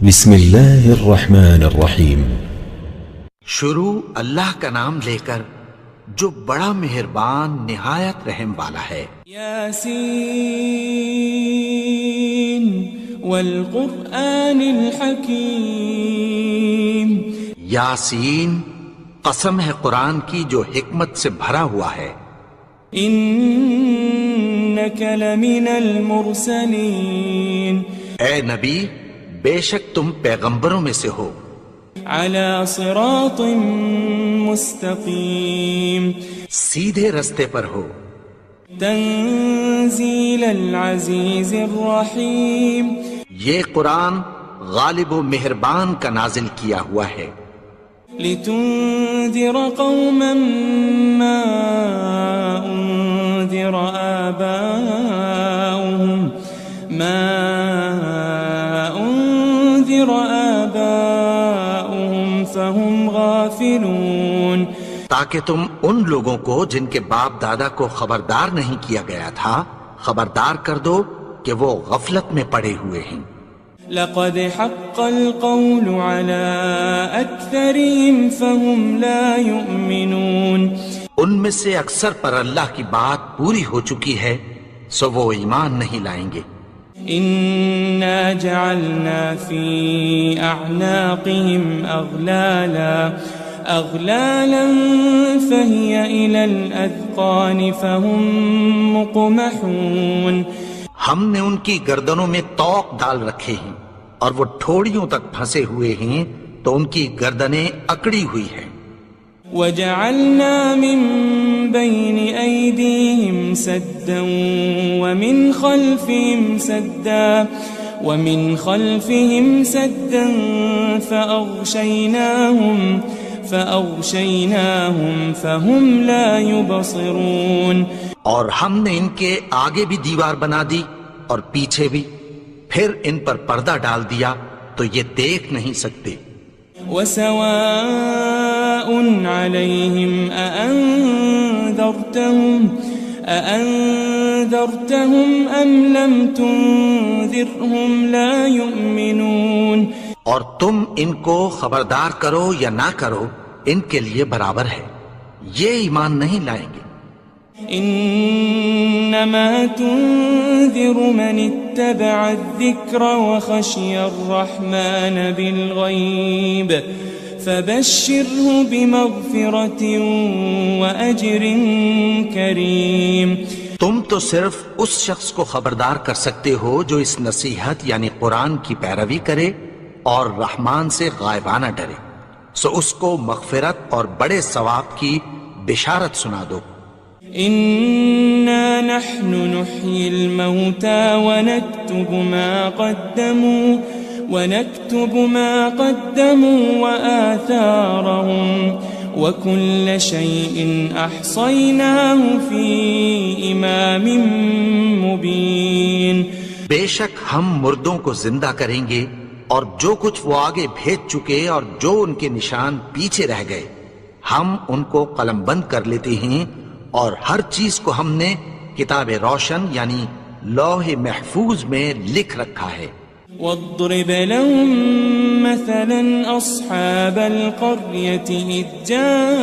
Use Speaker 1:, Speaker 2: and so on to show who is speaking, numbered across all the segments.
Speaker 1: بسم اللہ الرحمن الرحیم۔
Speaker 2: شروع اللہ کا نام لے کر جو بڑا مہربان نہایت رحم والا ہے۔
Speaker 3: یاسین والقرآن الحکیم۔
Speaker 2: یاسین، قسم ہے قرآن کی جو حکمت سے بھرا ہوا ہے۔
Speaker 3: انک لمن المرسلین۔
Speaker 2: اے نبی، بے شک تم پیغمبروں میں سے ہو۔
Speaker 3: علی صراط مستقیم۔
Speaker 2: سیدھے رستے پر ہو۔
Speaker 3: تنزیل العزیز الرحیم۔
Speaker 2: یہ قرآن غالب و مہربان کا نازل کیا ہوا ہے۔
Speaker 3: لتنذر قوما ما انذر آباؤهم فهم غافلون۔
Speaker 2: تاکہ تم ان لوگوں کو جن کے باپ دادا کو خبردار نہیں کیا گیا تھا خبردار کر دو کہ وہ غفلت میں پڑے ہوئے ہیں۔
Speaker 3: لقد حق القول على اکثرهم فهم لا يؤمنون۔
Speaker 2: ان میں سے اکثر پر اللہ کی بات پوری ہو چکی ہے سو وہ ایمان نہیں لائیں گے۔
Speaker 3: انا جعلنا في اعناقهم اغلالا فهي الى الاذقان فهم مقمحون۔
Speaker 2: ہم نے ان کی گردنوں میں طوق ڈال رکھے ہیں اور وہ ٹھوڑیوں تک پھنسے ہوئے ہیں تو ان کی گردنیں اکڑی ہوئی ہیں۔
Speaker 3: وجعلنا من بين أيديهم سدا ومن خلفهم سدا فأغشيناهم فهم لا يبصرون۔
Speaker 2: اور ہم نے ان کے آگے بھی دیوار بنا دی اور پیچھے بھی، پھر ان پر پردہ ڈال دیا تو یہ دیکھ نہیں سکتے۔
Speaker 3: وسواء عليهم أأنذرتهم أم لم تنذرهم لا يؤمنون۔
Speaker 2: اور تم ان کو خبردار کرو یا نہ کرو ان کے لیے برابر ہے، یہ ایمان نہیں لائیں گے۔
Speaker 3: انما تنذر من اتبع الذکر وخشی الرحمن بالغیب فبشره بمغفرة واجر کریم۔
Speaker 2: تم تو صرف اس شخص کو خبردار کر سکتے ہو جو اس نصیحت یعنی قرآن کی پیروی کرے اور رحمان سے غائبانہ ڈرے، سو اس کو مغفرت اور بڑے ثواب کی بشارت سنا دو۔
Speaker 3: إنا نحن نحيي الموتى ونكتب ما قدموا وآثارهم وكل شيء أحصيناه في إمام مبين۔
Speaker 2: بے شک ہم مردوں کو زندہ کریں گے اور جو کچھ وہ آگے بھیج چکے اور جو ان کے نشان پیچھے رہ گئے ہم ان کو قلم بند کر لیتے ہیں، اور ہر چیز کو ہم نے کتاب روشن یعنی لوح محفوظ میں لکھ رکھا ہے۔
Speaker 3: واضرب لهم مثلا أصحاب القرية إذ جاءها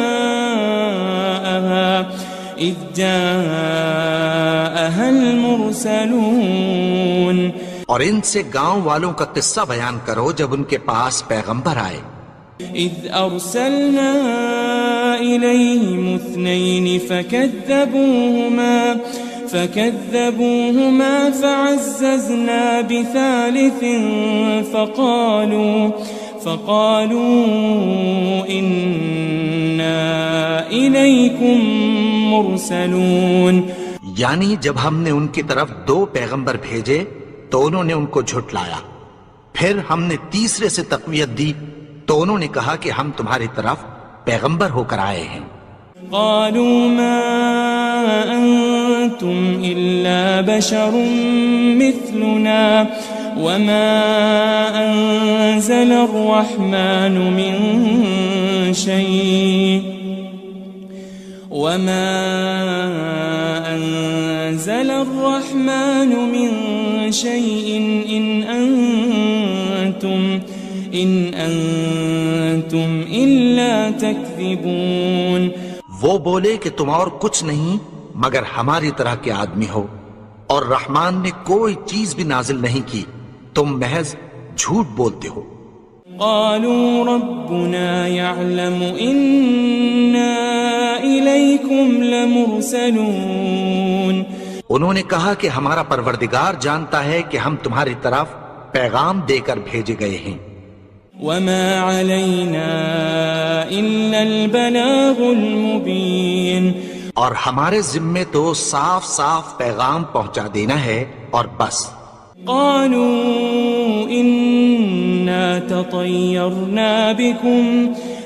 Speaker 3: المرسلون۔
Speaker 2: اور ان سے گاؤں والوں کا قصہ بیان کرو جب ان کے پاس پیغمبر آئے۔
Speaker 3: إذ أرسلنا إليهم اثنين فكذبوهما فعززنا بثالث فقالوا إنا إليكم مرسلون۔
Speaker 2: یعنی جب ہم نے ان کی طرف 2 پیغمبر بھیجے تو انہوں نے ان کو جھٹلایا، پھر ہم نے تیسرے سے تقویت دی تو انہوں نے کہا کہ ہم تمہاری طرف پیغمبر ہو کر آئے ہیں۔
Speaker 3: قالوا ما أنتم إلا بشر مثلنا وما أنزل الرحمن من شيء إن أنتم إن أنتم إلا تكذبون.
Speaker 2: وہ بولے کہ تم اور کچھ نہیں مگر ہماری طرح کے آدمی ہو، اور رحمان نے کوئی چیز بھی نازل نہیں کی، تم محض جھوٹ بولتے ہو.
Speaker 3: قالوا ربنا يعلم إنا إليكم لمرسلون.
Speaker 2: انہوں نے کہا کہ ہمارا پروردگار جانتا ہے کہ ہم تمہاری طرف پیغام دے کر بھیجے گئے ہیں.
Speaker 3: وما علينا إلا البلاغ المبين.
Speaker 2: اور ہمارے ذمے تو صاف صاف پیغام پہنچا دینا ہے اور بس.
Speaker 3: قالوا إنا تطيرنا بكم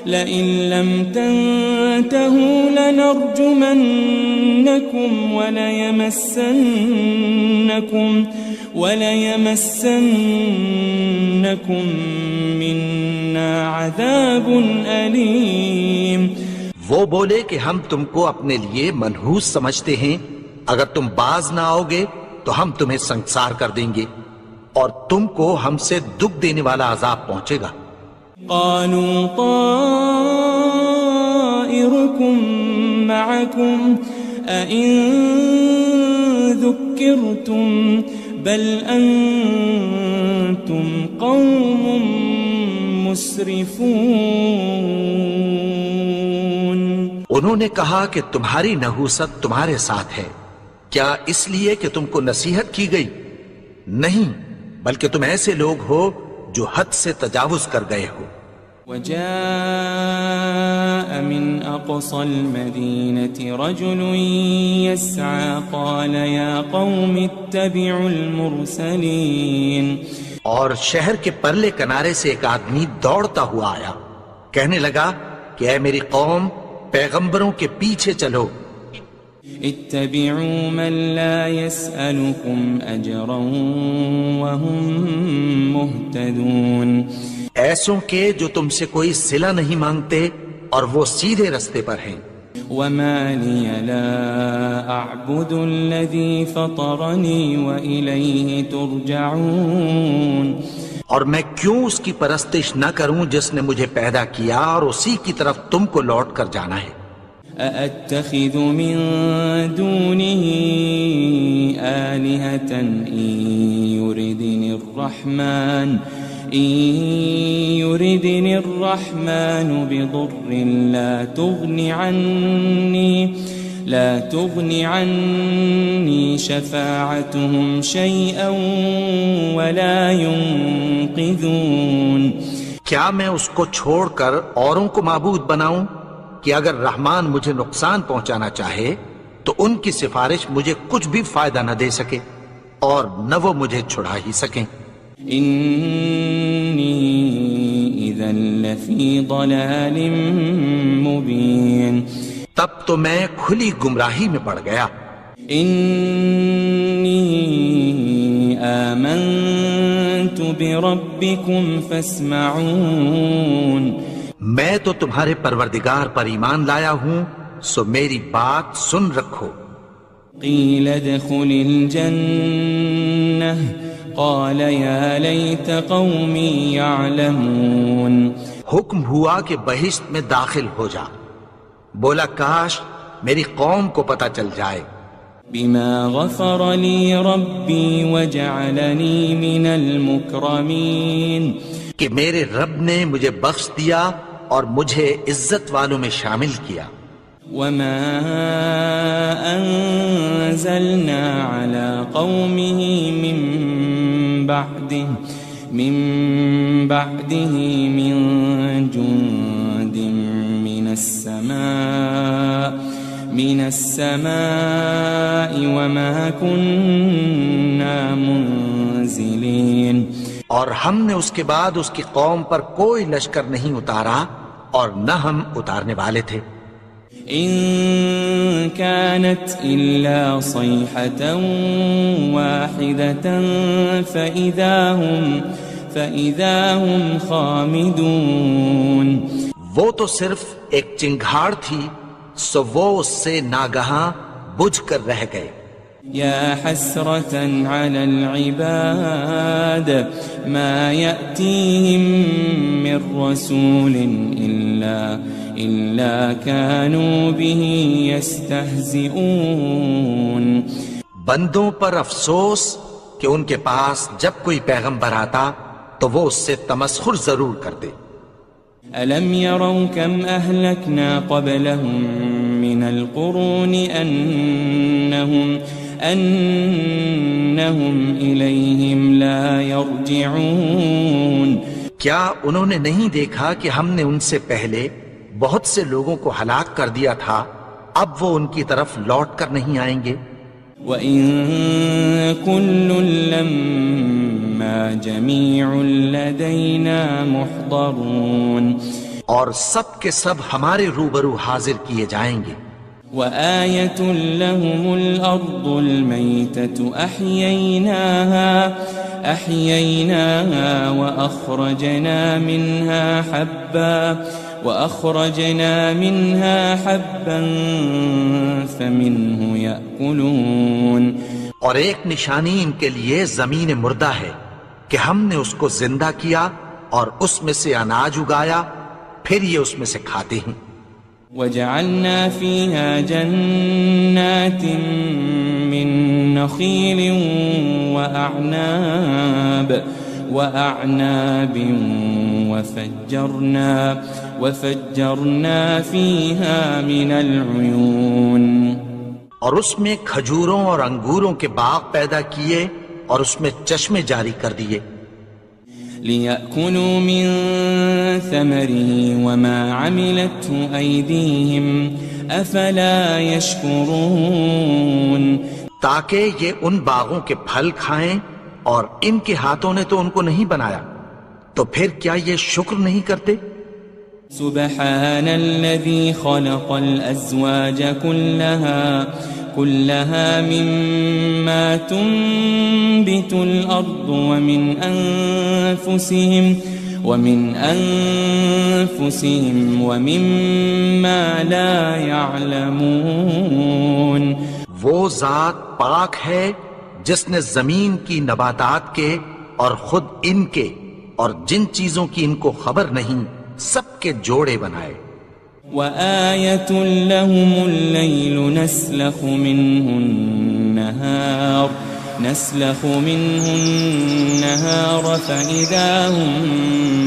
Speaker 3: لئن لم تنتهوا لنرجمنكم وليمسنكم منا عذاب أليم.
Speaker 2: وہ بولے کہ ہم تم کو اپنے لیے منحوس سمجھتے ہیں، اگر تم باز نہ آؤ گے تو ہم تمہیں سنسار کر دیں گے اور تم کو ہم سے دکھ دینے والا عذاب پہنچے گا.
Speaker 3: قالوا طائركم معكم أئن ذكرتم بل أنتم قوم مسرفون.
Speaker 2: انہوں نے کہا کہ تمہاری نحوست تمہارے ساتھ ہے، کیا اس لیے کہ تم کو نصیحت کی گئی؟ نہیں، بلکہ تم ایسے لوگ ہو جو حد سے تجاوز کر گئے ہو.
Speaker 3: وجاء من أقصى المدينة رجل يسعى قال يا قوم اتبعوا المرسلين.
Speaker 2: اور شہر کے پرلے کنارے سے ایک آدمی دوڑتا ہوا آیا، کہنے لگا کہ اے میری قوم، پیغمبروں کے پیچھے چلو.
Speaker 3: اتبعوا من لا يسألكم أجرا وهم مهتدون.
Speaker 2: ایسوں کے جو تم سے کوئی صلہ نہیں مانگتے اور وہ سیدھے رستے پر ہیں.
Speaker 3: وما لي لا أعبد الذي فطرني وإليه ترجعون.
Speaker 2: اور میں کیوں اس کی پرستش نہ کروں جس نے مجھے پیدا کیا اور اسی کی طرف تم کو لوٹ کر جانا ہے.
Speaker 3: أأتخذ من دونه آلهة إن يردني الرحمن بضر لا تغن عني شفاعتهم شيئا ولا ينقذون.
Speaker 2: کیا میں اس کو چھوڑ کر اوروں کو معبود بناؤں کہ اگر رحمان مجھے نقصان پہنچانا چاہے تو ان کی سفارش مجھے کچھ بھی فائدہ نہ دے سکے اور نہ وہ مجھے چھڑا ہی سکیں.
Speaker 3: إني إذا لفي ضلال مبين.
Speaker 2: تب تو میں کھلی گمراہی میں پڑ گیا.
Speaker 3: إني آمنت بربكم فاسمعون.
Speaker 2: میں تو تمہارے پروردگار پر ایمان لایا ہوں، سو میری بات سن رکھو.
Speaker 3: قيل ادخل الجنة قال يا ليت قومي يعلمون.
Speaker 2: حکم ہوا کہ بہشت میں داخل ہو جا. بولا کاش میری قوم کو پتہ چل جائے.
Speaker 3: بما غفر لي ربي وجعلني من المكرمين.
Speaker 2: کہ میرے رب نے مجھے بخش دیا اور مجھے عزت والوں میں شامل کیا.
Speaker 3: وما أنزلنا على قومه من بعده من جند من السماء وما كنا منزلين.
Speaker 2: اور ہم نے اس کے بعد اس کی قوم پر کوئی لشکر نہیں اتارا اور نہ ہم اتارنے والے تھے.
Speaker 3: إن كانت إلا صيحة واحدة فإذا هم خامدون.
Speaker 2: وہ تو صرف ایک چنگھاڑ تھی، سو وہ اس سے ناگہاں بجھ کر رہ گئے.
Speaker 3: يا حسرة على العباد ما يأتيهم من رسول إلا كانوا به يستهزئون.
Speaker 2: بندوں پر افسوس کہ ان کے پاس جب کوئی پیغمبر آتا تو وہ اس سے تمسخر ضرور کرتے.
Speaker 3: ألم يروا كم أهلكنا قبلهم من القرون أنهم إليهم لا يرجعون.
Speaker 2: کیا انہوں نے نہیں دیکھا کہ ہم نے ان سے پہلے بہت سے لوگوں کو ہلاک کر دیا تھا، اب وہ ان کی طرف لوٹ کر نہیں آئیں گے.
Speaker 3: وَإِن كُلٌّ لَمَّا جَمِيعٌ لَدَيْنَا مُحْضَرُونَ.
Speaker 2: اور سب کے سب ہمارے روبرو حاضر کیے جائیں گے.
Speaker 3: وآية لهم الأرض الميتة أحييناها وأخرجنا منها حبا فمنه يأكلون.
Speaker 2: اور ایک نشانی ان کے لیے زمین مردہ ہے کہ ہم نے اس کو زندہ کیا اور اس میں سے اناج اگایا، پھر یہ اس میں سے کھاتے ہیں.
Speaker 3: وجعلنا فيها جنات من نخيل وأعناب وفجرنا فيها من العيون.
Speaker 2: اور اس میں کھجوروں اور انگوروں کے باغ پیدا کیے اور اس میں چشمے جاری کر دیے.
Speaker 3: لِيَأْكُلُوا مِن ثَمَرِهِ وَمَا عَمِلَتْهُ أَيْدِيهِمْ أَفَلَا يَشْكُرُونَ.
Speaker 2: تاکہ یہ ان باغوں کے پھل کھائیں اور ان کے ہاتھوں نے تو ان کو نہیں بنایا، تو پھر کیا یہ شکر نہیں کرتے؟
Speaker 3: سبحان الذي خلق الأزواج كلها مما تنبت الأرض ومن أنفسهم ومما لا يعلمون.
Speaker 2: وہ ذات پاک ہے جس نے زمین کی نباتات کے اور خود ان کے اور جن چیزوں کی ان کو خبر نہیں سب کے جوڑے بنائے.
Speaker 3: وآية لهم الليل نسلخ منه النهار فإذا هم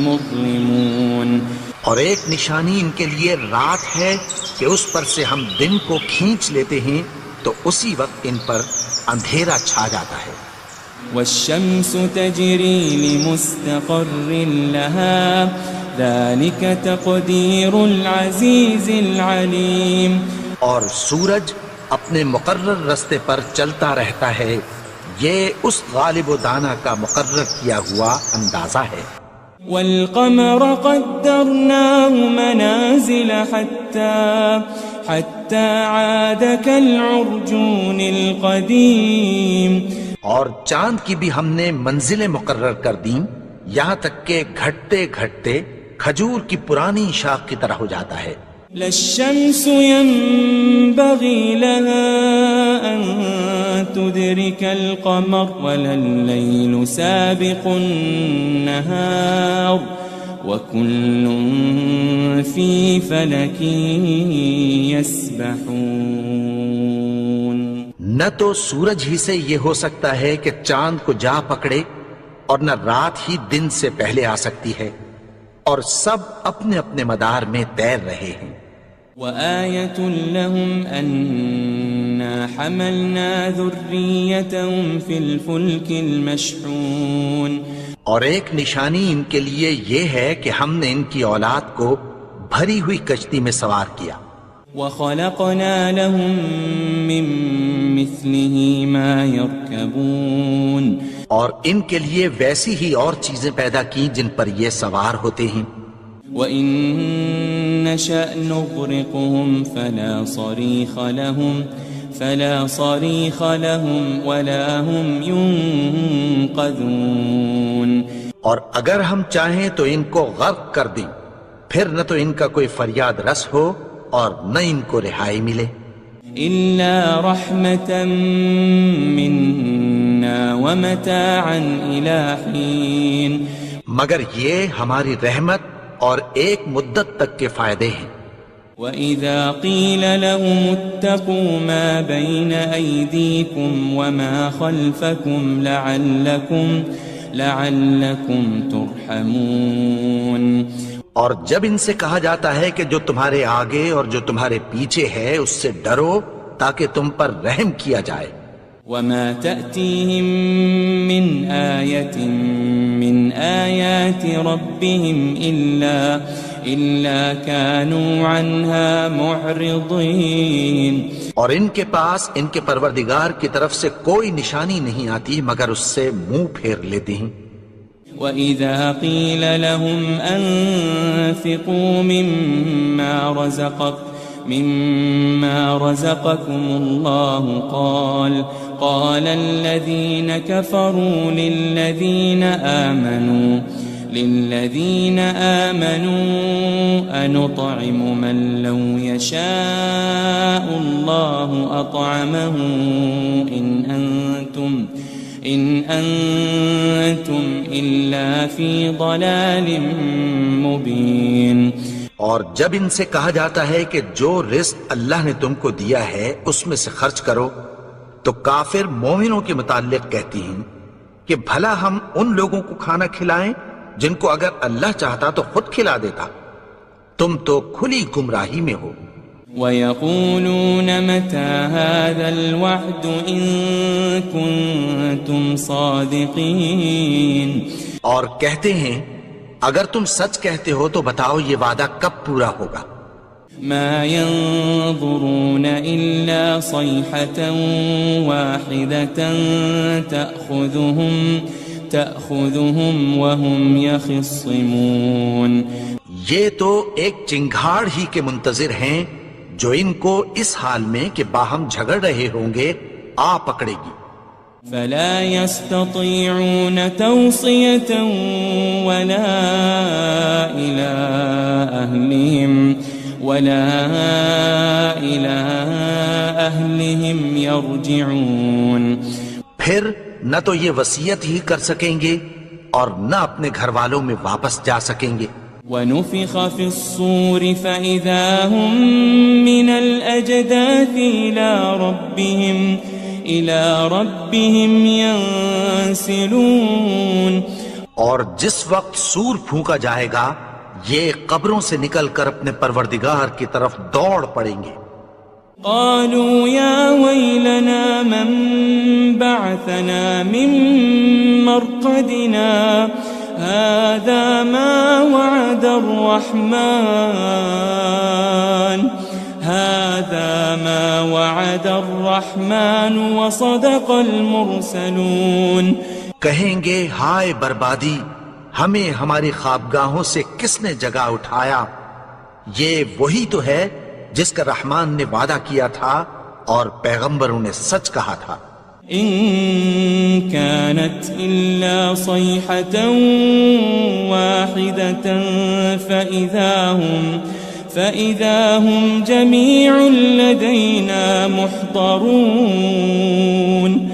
Speaker 3: مظلمون.
Speaker 2: اور ایک نشانی ان کے لیے رات ہے کہ اس پر سے ہم دن کو کھینچ لیتے ہیں تو اسی وقت ان پر اندھیرا چھا جاتا ہے.
Speaker 3: والشمس تجري لمستقر لها ذلك تقدير العزيز العليم.
Speaker 2: اور سورج اپنے مقرر رستے پر چلتا رہتا ہے، یہ اس غالب و دانا کا مقرر کیا ہوا اندازہ ہے.
Speaker 3: والقمر قدرناه منازل حتى عاد كالعرجون القديم.
Speaker 2: اور چاند کی بھی ہم نے منزلیں مقرر کر دیں یہاں تک کہ گھٹتے گھٹتے کھجور کی پرانی شاخ کی طرح ہو جاتا ہے.
Speaker 3: للشمس ينبغي لها أن تدرك القمر ولا الليل سابق النهار وكل في فلك يسبحون.
Speaker 2: نہ تو سورج ہی سے یہ ہو سکتا ہے کہ چاند کو جا پکڑے اور نہ رات ہی دن سے پہلے آ سکتی ہے، اور سب اپنے اپنے مدار میں تیر رہے ہیں.
Speaker 3: وآية لهم أنا حملنا ذريتهم في الفلك المشحون.
Speaker 2: اور ایک نشانی ان کے لیے یہ ہے کہ ہم نے ان کی اولاد کو بھری ہوئی کشتی میں سوار کیا.
Speaker 3: وخلقنا لهم من مثله ما يركبون.
Speaker 2: اور ان کے لیے ویسی ہی اور چیزیں پیدا کی جن پر یہ سوار ہوتے ہیں.
Speaker 3: وَإِن نَّشَأْ نُغْرِقْهُمْ فَلَا صَرِيخَ لَهُمْ وَلَا هُمْ يُنقَذُونَ.
Speaker 2: اور اگر ہم چاہیں تو ان کو غرق کر دیں، پھر نہ تو ان کا کوئی فریاد رس ہو اور نہ ان کو رہائی ملے.
Speaker 3: إلا رحمة منا ومتاعا إلى حين
Speaker 2: مگر یہ ہماری رحمت اور ایک مدت تک کے فائدے ہیں.
Speaker 3: وَإِذَا قِيلَ لَهُمُ اتَّقُوا مَا بَيْنَ أَيْدِيكُمْ وَمَا خَلْفَكُمْ لَعَلَّكُمْ تُرْحَمُونَ.
Speaker 2: اور جب ان سے کہا جاتا ہے کہ جو تمہارے آگے اور جو تمہارے پیچھے ہے اس سے ڈرو تاکہ تم پر رحم کیا جائے.
Speaker 3: وَمَا تَأْتِيهِم مِّنْ آيَةٍ مِّنْ آيَاتِ رَبِّهِمْ إِلَّا كَانُوا عَنْهَا مُعْرِضِينَ. اور ان کے پاس ان کے پروردگار کی طرف سے کوئی نشانی نہیں آتی مگر اس سے منہ پھیر لیتے ہیں. وَإِذَا قِيلَ لَهُمْ أَنفِقُوا مِمَّا رَزَقَكُمُ اللَّهُ قَالَ الَّذِينَ كَفَرُوا لِلَّذِينَ آمَنُوا أَنُطْعِمُ مَن لَّوْ يَشَاءُ اللَّهُ أَطْعَمَهُ إِنْ أَنْتُمْ إِلَّا فِي ضَلَالٍ مُبِينٍ.
Speaker 2: اور جب ان سے کہا جاتا ہے کہ جو رزق اللہ نے تم کو دیا ہے اس میں سے خرچ کرو تو کافر مومنوں کے متعلق کہتی ہیں کہ بھلا ہم ان لوگوں کو کھانا کھلائیں جن کو اگر اللہ چاہتا تو خود کھلا دیتا. تم تو کھلی گمراہی میں ہو.
Speaker 3: وَيَقُولُونَ مَتَى هَذَا الْوَعْدُ إِن كُنتُمْ صَادِقِينَ.
Speaker 2: اور کہتے ہیں اگر تم سچ کہتے ہو تو بتاؤ یہ وعدہ کب پورا ہوگا.
Speaker 3: مَا يَنظُرُونَ إِلَّا صَيْحَةً وَاحِدَةً تَأْخُذُهُمْ وَهُمْ يَخِصِّمُونَ.
Speaker 2: یہ تو ایک چنگھاڑ ہی کے منتظر ہیں جو ان کو اس حال میں کہ باہم جھگڑ رہے ہوں گے آ پکڑے گی.
Speaker 3: فَلَا يَسْتَطِيعُونَ تَوْصِيَةً وَلَا إِلَىٰ أَهْلِهِمْ يَرْجِعُونَ.
Speaker 2: پھر نہ تو یہ وصیت ہی کر سکیں گے اور نہ اپنے گھر والوں میں واپس جا سکیں گے.
Speaker 3: وَنُفِخَ فِي الصُّورِ فَإِذَا هُم مِّنَ الْأَجْدَاثِ إِلَىٰ رَبِّهِمْ يَنسِلُونَ.
Speaker 2: اور جس وقت سور پھونکا جائے گا یہ قبروں سے نکل کر اپنے پروردگار کی طرف دوڑ پڑیں گے.
Speaker 3: قالوا يا ويلنا من بعثنا من مرقدنا هذا ما وعد الرحمن وصدق المرسلون.
Speaker 2: کہیں گے ہائے بربادی، ہمیں ہماری خوابگاہوں سے کس نے جگا اٹھایا. یہ وہی تو ہے جس کا رحمان نے وعدہ کیا تھا اور پیغمبروں نے سچ کہا تھا.
Speaker 3: إن كانت إلا صيحة واحدة فإذا هم جميع لدينا محضرون.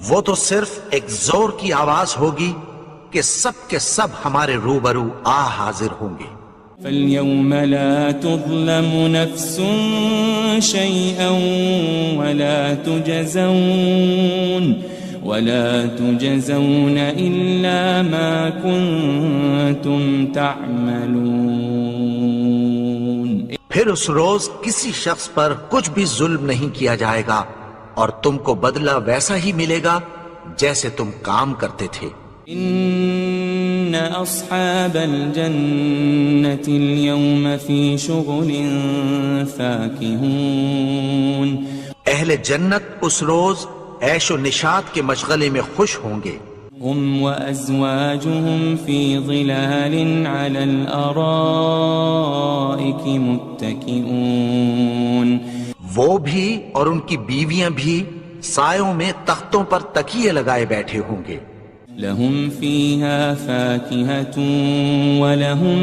Speaker 2: وہ تو صرف ایک زور کی آواز ہوگی کہ سب کے سب ہمارے روبرو حاضر ہوں گے.
Speaker 3: فَالْيَوْمَ لَا تُظْلَمُ نَفْسٌ شَيْئًا وَلَا تُجَزَوْنَ إِلَّا مَا كُنتُمْ تَعْمَلُونَ.
Speaker 2: پھر اس روز کسی شخص پر کچھ بھی ظلم نہیں کیا جائے گا اور تم کو بدلہ ویسا ہی ملے گا جیسے تم کام کرتے تھے.
Speaker 3: إن أصحاب الجنة اليوم في شغل فاكهون.
Speaker 2: اہل جنت اس روز عیش و نشاط کے مشغلے میں خوش ہوں گے.
Speaker 3: هم وأزواجهم في ظلال على الأرائك متكئون.
Speaker 2: وہ بھی اور ان کی بیویاں بھی سایوں میں تختوں پر تکیے لگائے بیٹھے ہوں گے.
Speaker 3: لهم فيها فاكهة ولهم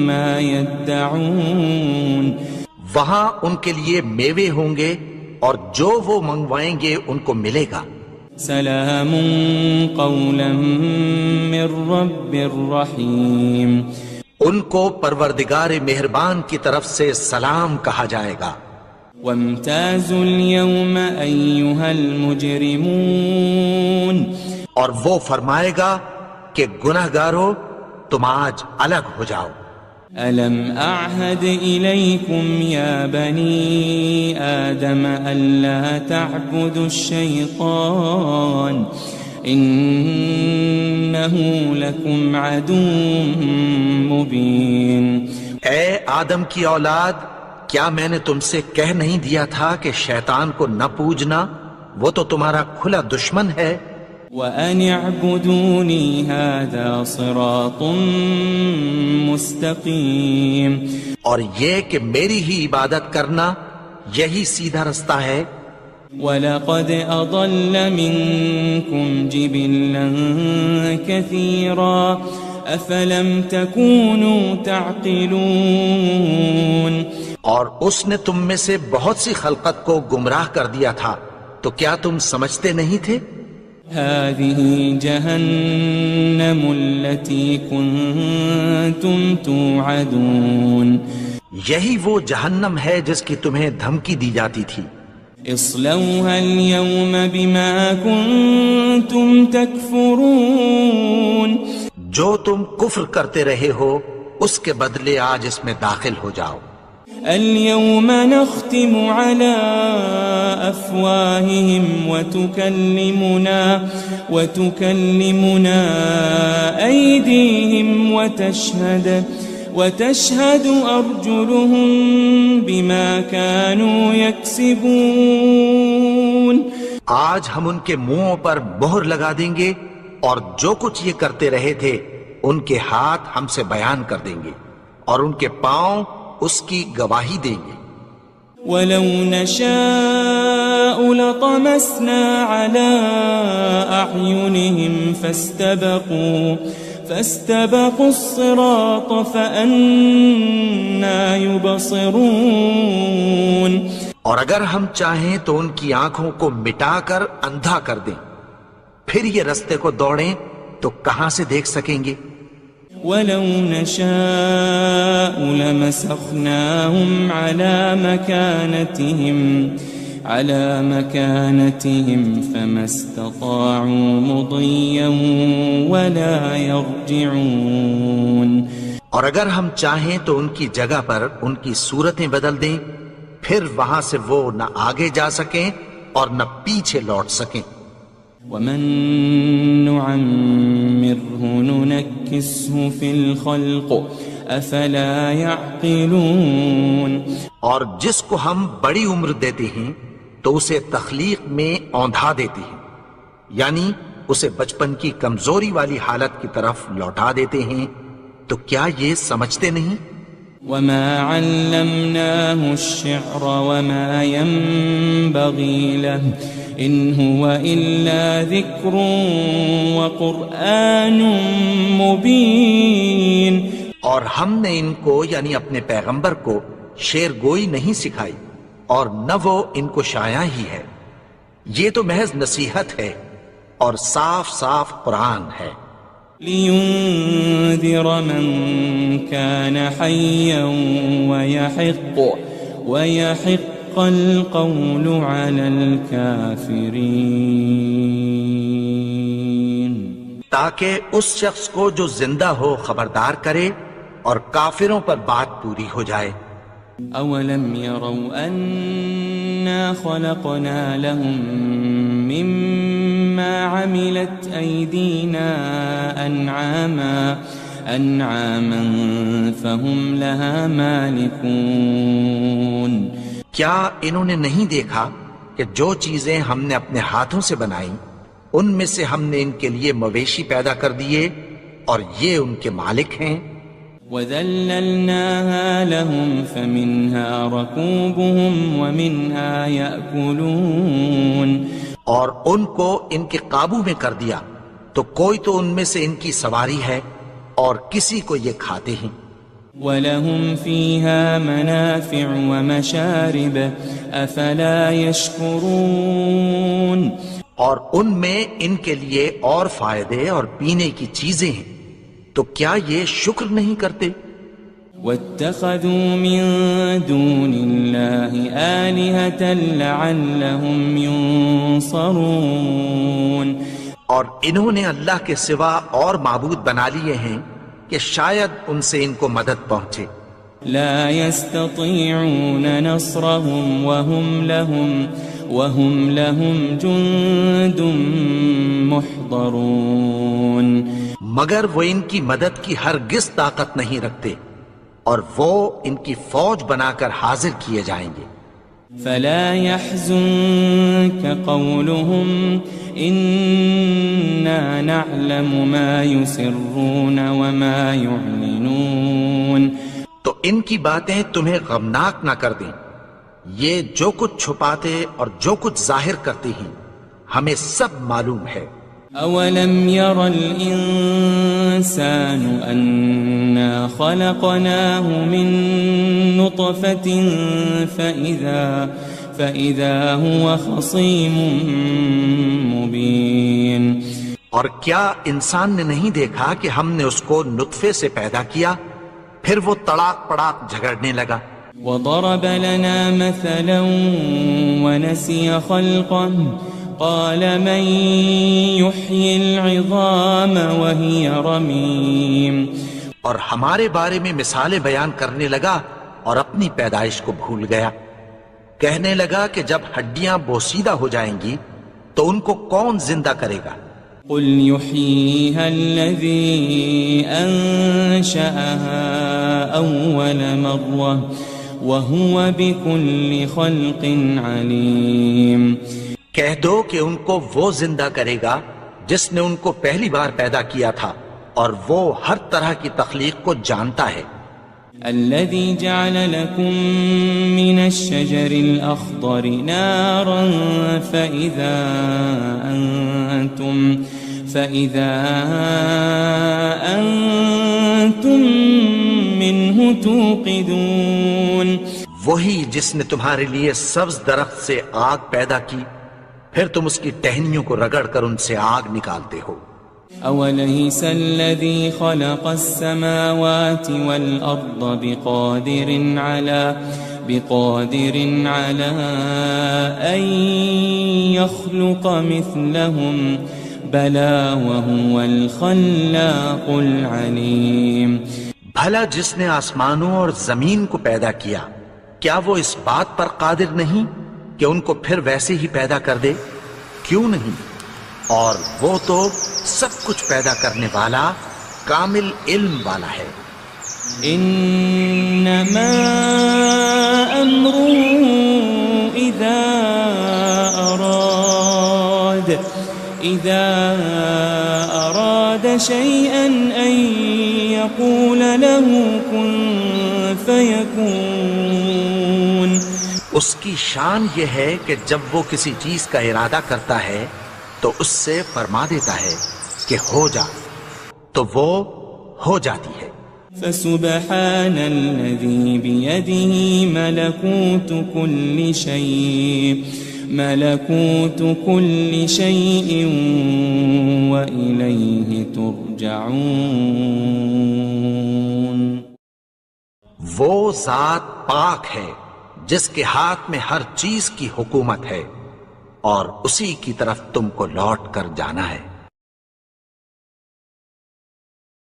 Speaker 3: ما يدعون.
Speaker 2: وہاں ان کے لیے میوے ہوں گے اور جو وہ منگوائیں گے ان کو ملے گا۔
Speaker 3: سلام قولا من رب الرحیم،
Speaker 2: ان کو پروردگار مہربان کی طرف سے سلام کہا جائے گا۔
Speaker 3: وامتازوا اليوم ایھا المجرمون،
Speaker 2: اور وہ فرمائے گا کہ گنہگارو تم آج الگ ہو جاؤ۔
Speaker 3: ألم أعهد إليكم يا بني آدم ألا تعبدوا الشيطان إنه لكم عدو مبين۔
Speaker 2: اے آدم کی اولاد، کیا میں نے تم سے کہہ نہیں دیا تھا کہ شیطان کو نہ پوجنا، وہ تو تمہارا کھلا دشمن ہے۔
Speaker 3: وَأَنِ اعْبُدُونِي هَذَا صِرَاطٌ مُسْتَقِيمٌ،
Speaker 2: اور یہ کہ میری ہی عبادت کرنا یہی سیدھا رستہ ہے۔
Speaker 3: وَلَقَدْ أَضَلَّ مِنْكُمْ جِبِلًّا كَثِيرًا أَفَلَمْ تَكُونُوا تَعْقِلُونَ،
Speaker 2: اور اس نے تم میں سے بہت سی خلقت کو گمراہ کر دیا تھا، تو کیا تم سمجھتے نہیں تھے؟
Speaker 3: هذه جهنم التي كنتم توعدون،
Speaker 2: یہی وہ جہنم ہے جس کی تمہیں دھمکی دی جاتی تھی۔
Speaker 3: اصلوها اليوم بما كنتم تكفرون،
Speaker 2: جو تم کفر کرتے رہے ہو اس کے بدلے آج اس میں داخل ہو جاؤ۔
Speaker 3: اليوم نختم على أفواههم وتكلمنا أيديهم وتشهد أرجلهم بما كانوا يكسبون،
Speaker 2: آج ہم ان کے منہوں پر مہر لگا دیں گے اور جو کچھ یہ کرتے رہے تھے ان کے ہاتھ ہم سے بیان کر دیں گے اور ان کے پاؤں اس کی گواہی دیں گے۔
Speaker 3: وَلَوْ نَشَاءُ لَطَمَسْنَا عَلَىٰ أَعْيُنِهِمْ فَاسْتَبَقُوا الصِّرَاطَ فَأَنَّىٰ يُبْصِرُونَ،
Speaker 2: اور اگر ہم چاہیں تو ان کی آنکھوں کو مٹا کر اندھا کر دیں، پھر یہ رستے کو دوڑیں تو کہاں سے دیکھ سکیں گے؟
Speaker 3: وَلَوْ نَشَاءُ لَمَسَخْنَاهُمْ عَلَى مَكَانَتِهِمْ فَمَا اسْتَطَاعُوا مُضِيًّا وَلَا يَرْجِعُونَ،
Speaker 2: اور اگر ہم چاہیں تو ان کی جگہ پر ان کی صورتیں بدل دیں، پھر وہاں سے وہ نہ آگے جا سکیں اور نہ پیچھے لوٹ سکیں۔
Speaker 3: وَمَن نُعَمِّرْهُ نُنَكِّسْهُ فِي الْخَلْقِ أَفَلَا يَعْقِلُونَ،
Speaker 2: اور جس کو ہم بڑی عمر دیتے ہیں تو اسے تخلیق میں اوندھا دیتے ہیں، یعنی اسے بچپن کی کمزوری والی حالت کی طرف لوٹا دیتے ہیں، تو کیا یہ سمجھتے نہیں؟
Speaker 3: وَمَا عَلَّمْنَاهُ الشِّعْرَ وَمَا يَنبَغِي لَهُ إِنْ هُوَ إِلَّا ذِكْرٌ وَقُرْآنٌ مُبِينٌ،
Speaker 2: اور ہم نے ان کو یعنی اپنے پیغمبر کو شعر گوئی نہیں سکھائی اور نہ وہ ان کو شایع ہی ہے، یہ تو محض نصیحت ہے اور صاف صاف قرآن ہے۔
Speaker 3: لِيُنذِرَ مَن كَانَ حَيًّا وَيَحِقَّ الْقَوْلُ عَلَى الْكَافِرِينَ،
Speaker 2: تاکہ اس شخص کو جو زندہ ہو خبردار کرے اور کافروں پر بات پوری ہو جائے۔
Speaker 3: أَوَلَمْ يَرَوْا أَنَّا خَلَقْنَا لَهُم مِّمَّا عَمِلَتْ أَيْدِينَا أَنْعَامًا فَهُمْ لَهَا مَالِكُونَ،
Speaker 2: کیا انہوں نے نہیں دیکھا کہ جو چیزیں ہم نے اپنے ہاتھوں سے بنائیں ان میں سے ہم نے ان کے لیے مویشی پیدا کر دیے اور یہ ان کے مالک ہیں۔
Speaker 3: وَذَلَّلْنَاهَا لَهُمْ فَمِنْهَا رَكُوبُهُمْ وَمِنْهَا يَأْكُلُونَ،
Speaker 2: اور ان کو ان کے قابو میں کر دیا تو کوئی تو ان میں سے ان کی سواری ہے اور کسی کو یہ کھاتے ہیں۔
Speaker 3: وَلَهُمْ فِيهَا مَنَافِعُ وَمَشَارِبُ أَفَلَا يَشْكُرُونَ
Speaker 2: اور ان میں ان کے لیے اور فائدے اور پینے کی چیزیں ہیں، تو کیا یہ شکر نہیں کرتے؟
Speaker 3: وَاتَّخَذُوا مِن دُونِ اللَّهِ آلِهَةً لَعَلَّهُمْ يُنصَرُونَ
Speaker 2: اور انہوں نے اللہ کے سوا اور معبود بنا لیے ہیں کہ شاید ان سے ان کو مدد پہنچے۔
Speaker 3: لا يستطيعون نصرهم وهم لهم جند محضرون
Speaker 2: مگر وہ ان کی مدد کی ہرگز طاقت نہیں رکھتے، اور وہ ان کی فوج بنا کر حاضر کیے جائیں گے۔
Speaker 3: فلا يحزنك قولهم إنا نعلم ما يسرون وما يعلنون
Speaker 2: تو ان کی باتیں تمہیں غمناک نہ کر دیں، یہ جو کچھ چھپاتے اور جو کچھ ظاہر کرتے ہیں ہمیں سب معلوم ہے۔
Speaker 3: أولم ير الإنسان أنا خلقناه من نطفة فإذا هو خصيم مبين
Speaker 2: اور کیا انسان نے نہیں دیکھا کہ ہم نے اس کو نطفے سے پیدا کیا، پھر وہ تڑاک پڑاک جھگڑنے لگا۔
Speaker 3: وضرب لنا مثلا ونسي خلقه قال من يحيي العظام وهي رميم
Speaker 2: اور ہمارے بارے میں مثالیں بیان کرنے لگا اور اپنی پیدائش کو بھول گیا، کہنے لگا کہ جب ہڈیاں بوسیدہ ہو جائیں گی تو ان کو کون زندہ کرے گا؟
Speaker 3: قل يحييها الذي أنشأها أول مرة وهو بكل خلق عليم
Speaker 2: کہہ دو کہ ان کو وہ زندہ کرے گا جس نے ان کو پہلی بار پیدا کیا تھا، اور وہ ہر طرح کی تخلیق کو جانتا ہے۔
Speaker 3: الذي جعل لكم من الشجر الأخضر نارا فإذا أنتم منه توقدون
Speaker 2: وہی جس نے تمہارے لیے سبز درخت سے آگ پیدا کی، پھر تم اس کی ٹہنیوں کو رگڑ کر ان سے آگ نکالتے ہو۔
Speaker 3: أوليس الذي خلق السماوات والأرض بقادر على أن يخلق مثلهم بلى وهو الخلاق العليم
Speaker 2: بھلا جس نے آسمانوں اور زمین کو پیدا کیا، کیا وہ اس بات پر قادر نہیں کہ ان کو پھر ویسے ہی پیدا کر دے؟ کیوں نہیں؟ اور وہ تو سب کچھ پیدا کرنے والا، کامل علم والا ہے۔
Speaker 3: انما امره اذا اراد شيئا ان يقول له كن فيكون
Speaker 2: اس کی شان یہ ہے کہ جب وہ کسی چیز کا ارادہ کرتا ہے تو اس سے فرما دیتا ہے کہ ہو جا، تو وہ ہو جاتی ہے۔
Speaker 3: فسبحان الذي بيده ملكوت كل شيء وإليه ترجعون
Speaker 2: وہ ذات پاک ہے جس کے ہاتھ میں ہر چیز کی حکومت ہے، اور اسی کی طرف تم کو لوٹ کر جانا ہے۔